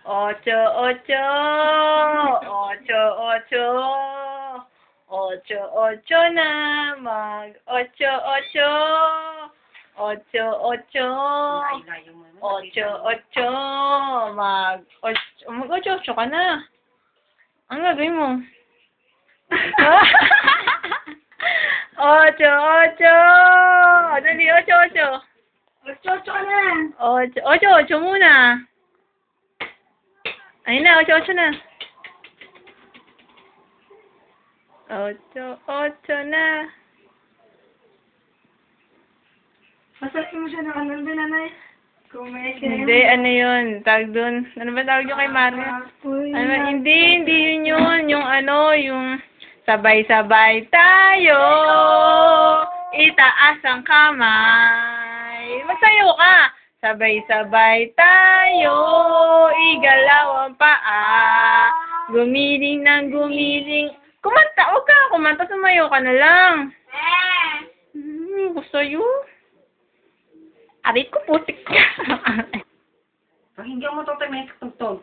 Ocho, ocho. Ocho, ocho. Ocho, ocho na. Mag-ocho, ocho. Ocho, ocho. Ocho, ocho. Mag-ocho, ocho ka na. Ang gagawin mo? Ocho, ocho. Dali, ocho, ocho. Ocho ka na. Ocho, ocho, ocho muna. Ayun na, ocho, ocho na. Ocho, ocho na. Masarap mo siya ng ano din, nanay. Hindi, ano yun? Tawag dun. Ano ba tawag yun kay Mario? Ano, hindi yun yun. Yung ano, yung sabay-sabay tayo. Itaas ang kamay. Magsayaw ka. Sabay-sabay tayo. Igalaw ang paa. Gumiling ng gumiling. Kumanta, huwag ka kumanta. Sumayaw ka na lang. Gusto yun. Arit ko putik ka. Pakinggan mo ito, may tugtog.